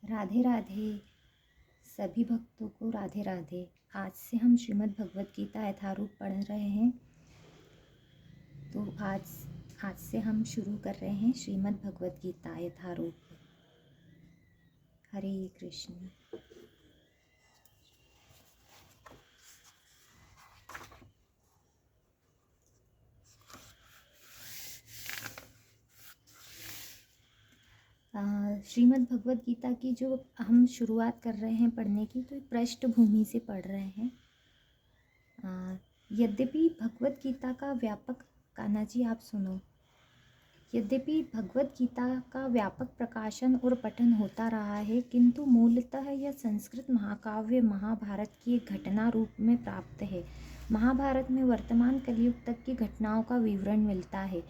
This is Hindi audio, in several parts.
राधे राधे। सभी भक्तों को राधे राधे। आज से हम श्रीमद् भगवत गीता यथारूप पढ़ रहे हैं। तो आज से हम शुरू कर रहे हैं श्रीमद् भगवत गीता यथारूप। हरे कृष्ण। श्रीमद् भगवत गीता की जो हम शुरुआत कर रहे हैं पढ़ने की, तो पृष्ठभूमि से पढ़ रहे हैं। यद्यपि भगवत गीता का व्यापक कान्हा जी आप सुनो। यद्यपि भगवत गीता का व्यापक प्रकाशन और पठन होता रहा है, किंतु मूलतः यह संस्कृत महाकाव्य महाभारत की एक घटना रूप में प्राप्त है। महाभारत में वर्तमान कलयुग तक की घटनाओं का विवरण मिलता है।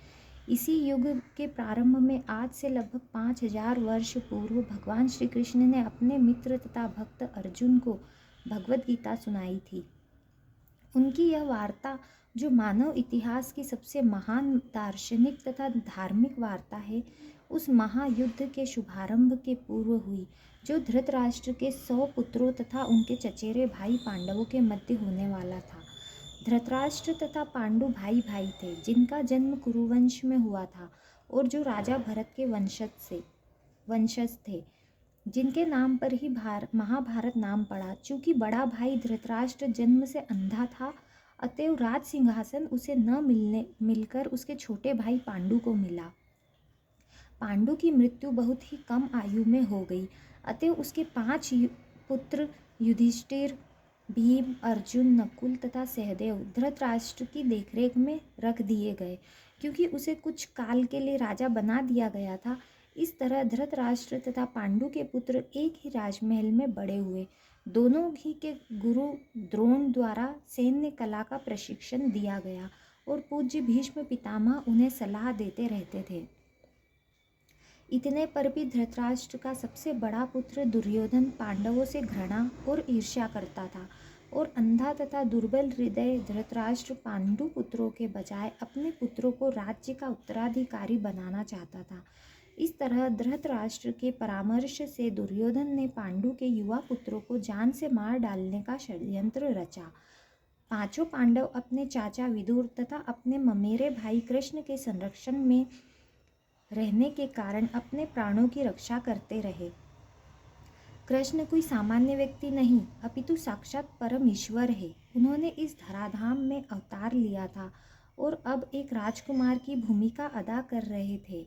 इसी युग के प्रारंभ में आज से लगभग 5000 वर्ष पूर्व भगवान श्री कृष्ण ने अपने मित्र तथा भक्त अर्जुन को भगवत गीता सुनाई थी। उनकी यह वार्ता, जो मानव इतिहास की सबसे महान दार्शनिक तथा धार्मिक वार्ता है, उस महायुद्ध के शुभारंभ के पूर्व हुई, जो धृतराष्ट्र के 100 पुत्रों तथा उनके चचेरे भाई पांडवों के मध्य होने वाला था। धृतराष्ट्र तथा पांडु भाई भाई थे, जिनका जन्म कुरुवंश में हुआ था और जो राजा भरत के वंशज थे, जिनके नाम पर ही महाभारत नाम पड़ा। चूंकि बड़ा भाई धृतराष्ट्र जन्म से अंधा था, अतएव राज सिंहासन उसे न मिलकर उसके छोटे भाई पांडु को मिला। पांडु की मृत्यु बहुत ही कम आयु में हो गई, अतएव उसके 5 पुत्र युधिष्ठिर, भीम, अर्जुन, नकुल तथा सहदेव धृतराष्ट्र की देखरेख में रख दिए गए, क्योंकि उसे कुछ काल के लिए राजा बना दिया गया था। इस तरह धृतराष्ट्र तथा पांडु के पुत्र एक ही राजमहल में बड़े हुए। दोनों ही के गुरु द्रोण द्वारा सैन्य कला का प्रशिक्षण दिया गया और पूज्य भीष्म पितामह उन्हें सलाह देते रहते थे। इतने पर भी धृतराष्ट्र का सबसे बड़ा पुत्र दुर्योधन पांडवों से घृणा और ईर्ष्या करता था और अंधा तथा दुर्बल हृदय धृतराष्ट्र पांडु पुत्रों के बजाय अपने पुत्रों को राज्य का उत्तराधिकारी बनाना चाहता था। इस तरह धृतराष्ट्र के परामर्श से दुर्योधन ने पांडु के युवा पुत्रों को जान से मार डालने का षड्यंत्र रचा। 5 पांडव अपने चाचा विदुर तथा अपने ममेरे भाई कृष्ण के संरक्षण में रहने के कारण अपने प्राणों की रक्षा करते रहे। कृष्ण कोई सामान्य व्यक्ति नहीं, अपितु साक्षात परम ईश्वर है। उन्होंने इस धराधाम में अवतार लिया था और अब एक राजकुमार की भूमिका अदा कर रहे थे।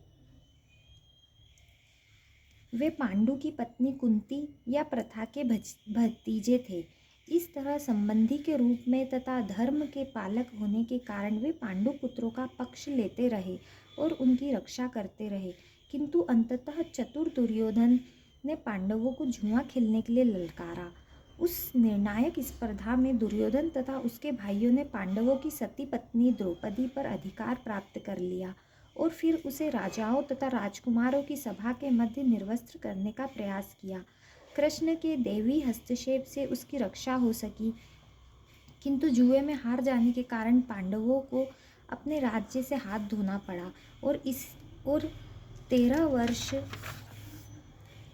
वे पांडु की पत्नी कुंती या प्रथा के भतीजे थे। इस तरह संबंधी के रूप में तथा धर्म के पालक होने के कारण वे पांडु पुत्रों का पक्ष लेते रहे और उनकी रक्षा करते रहे। किंतु अंततः चतुर दुर्योधन ने पांडवों को जुआ खेलने के लिए ललकारा। उस निर्णायक स्पर्धा में दुर्योधन तथा उसके भाइयों ने पांडवों की सती पत्नी द्रौपदी पर अधिकार प्राप्त कर लिया और फिर उसे राजाओं तथा राजकुमारों की सभा के मध्य निर्वस्त्र करने का प्रयास किया। कृष्ण के दैवी हस्तक्षेप से उसकी रक्षा हो सकी, किंतु जुए में हार जाने के कारण पांडवों को अपने राज्य से हाथ धोना पड़ा और 13 वर्ष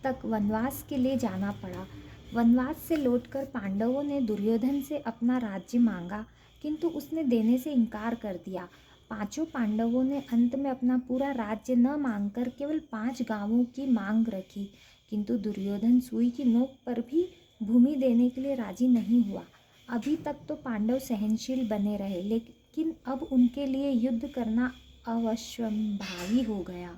तक वनवास के लिए जाना पड़ा। वनवास से लौटकर पांडवों ने दुर्योधन से अपना राज्य मांगा, किंतु उसने देने से इनकार कर दिया। 5 पांडवों ने अंत में अपना पूरा राज्य न मांगकर केवल 5 गांवों की मांग रखी, किंतु दुर्योधन सुई की नोक पर भी भूमि देने के लिए राजी नहीं हुआ। अभी तक तो पांडव सहनशील बने रहे, लेकिन अब उनके लिए युद्ध करना अवश्यंभावी हो गया।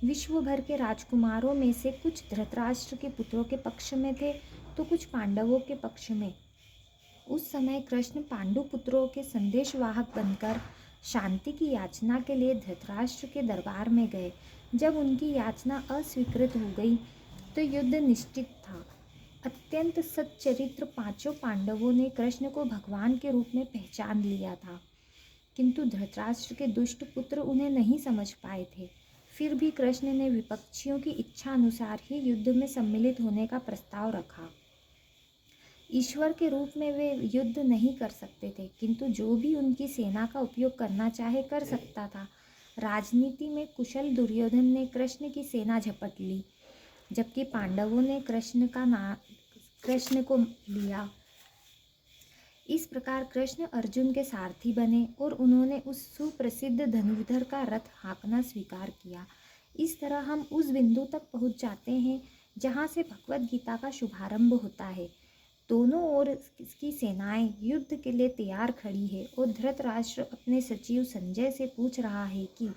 विश्व भर के राजकुमारों में से कुछ धृतराष्ट्र के पुत्रों के पक्ष में थे तो कुछ पांडवों के पक्ष में। उस समय कृष्ण पांडु पुत्रों के संदेशवाहक बनकर शांति की याचना के लिए धृतराष्ट्र के दरबार में गए। जब उनकी याचना अस्वीकृत हो गई तो युद्ध निश्चित था। अत्यंत सच्चरित्र 5 पांडवों ने कृष्ण को भगवान के रूप में पहचान लिया था, किंतु धृतराष्ट्र के दुष्ट पुत्र उन्हें नहीं समझ पाए थे। फिर भी कृष्ण ने विपक्षियों की इच्छा अनुसार ही युद्ध में सम्मिलित होने का प्रस्ताव रखा। ईश्वर के रूप में वे युद्ध नहीं कर सकते थे, किंतु जो भी उनकी सेना का उपयोग करना चाहे कर सकता था। राजनीति में कुशल दुर्योधन ने कृष्ण की सेना झपट ली। जबकि पांडवों ने कृष्ण को लिया। इस प्रकार कृष्ण अर्जुन के सारथी बने और उन्होंने उस सुप्रसिद्ध धनुर्धर का रथ हाँकना स्वीकार किया। इस तरह हम उस बिंदु तक पहुँच जाते हैं जहाँ से भगवद गीता का शुभारंभ होता है। दोनों ओर की सेनाएं युद्ध के लिए तैयार खड़ी है और धृतराष्ट्र अपने सचिव संजय से पूछ रहा है कि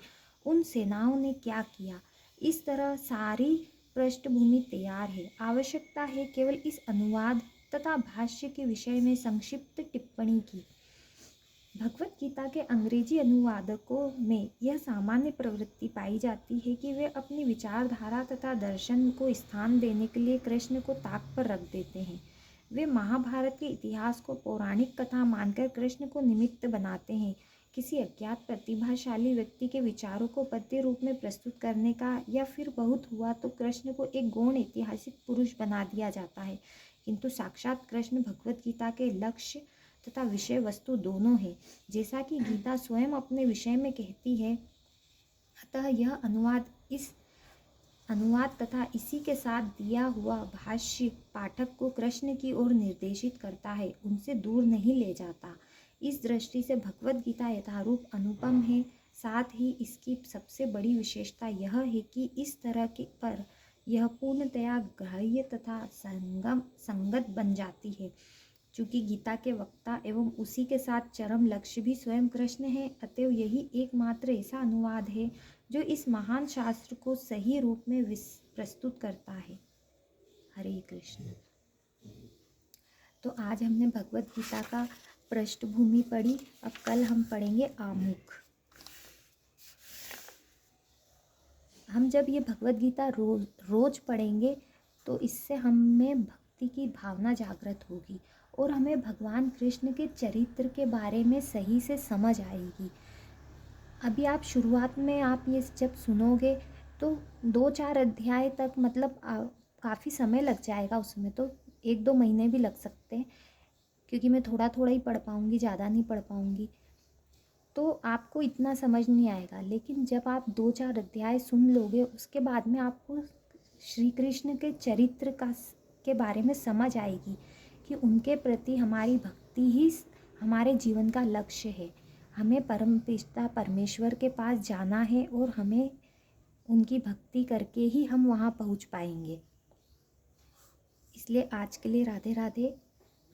उन सेनाओं ने क्या किया। इस तरह सारी पृष्ठभूमि तैयार है। आवश्यकता है केवल इस अनुवाद तथा भाष्य के विषय में संक्षिप्त टिप्पणी की। भगवद गीता के अंग्रेजी अनुवादकों में यह सामान्य प्रवृत्ति पाई जाती है कि वे अपनी विचारधारा तथा दर्शन को स्थान देने के लिए कृष्ण को ताक पर रख देते हैं। वे महाभारत के इतिहास को पौराणिक कथा मानकर कृष्ण को निमित्त बनाते हैं। किसी अज्ञात प्रतिभाशाली व्यक्ति के विचारों को पद्य रूप में प्रस्तुत करने का या फिर बहुत हुआ तो कृष्ण को एक गौण ऐतिहासिक पुरुष बना दिया जाता है, किंतु साक्षात कृष्ण भगवद गीता के लक्ष्य तथा विषय वस्तु दोनों है, जैसा कि गीता स्वयं अपने विषय में कहती है। अतः यह अनुवाद तथा इसी के साथ दिया हुआ भाष्य पाठक को कृष्ण की ओर निर्देशित करता है, उनसे दूर नहीं ले जाता। इस दृष्टि से भगवद गीता यथारूप अनुपम है। साथ ही इसकी सबसे बड़ी विशेषता यह है कि इस तरह के पर यह पूर्णतया ग्राह्य तथा संगत बन जाती है। चूँकि गीता के वक्ता एवं उसी के साथ चरम लक्ष्य भी स्वयं कृष्ण है, अतएव यही एकमात्र ऐसा अनुवाद है जो इस महान शास्त्र को सही रूप में प्रस्तुत करता है। हरे कृष्ण। तो आज हमने भगवद गीता का पृष्ठभूमि पढ़ी। अब कल हम पढ़ेंगे आमुख। हम जब ये भगवद गीता रोज पढ़ेंगे तो इससे हमें भक्ति की भावना जागृत होगी और हमें भगवान कृष्ण के चरित्र के बारे में सही से समझ आएगी। अभी आप शुरुआत में आप ये जब सुनोगे तो 2-4 अध्याय तक मतलब काफ़ी समय लग जाएगा, उसमें तो 1-2 महीने भी लग सकते हैं, क्योंकि मैं थोड़ा थोड़ा ही पढ़ पाऊँगी, ज़्यादा नहीं पढ़ पाऊँगी, तो आपको इतना समझ नहीं आएगा। लेकिन जब आप 2-4 अध्याय सुन लोगे उसके बाद में आपको श्री कृष्ण के चरित्र के बारे में समझ आएगी कि उनके प्रति हमारी भक्ति ही हमारे जीवन का लक्ष्य है। हमें परमपिता परमेश्वर के पास जाना है और हमें उनकी भक्ति करके ही हम वहाँ पहुँच पाएंगे। इसलिए आज के लिए राधे राधे।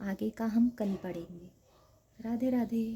आगे का हम कल पढ़ेंगे। राधे राधे।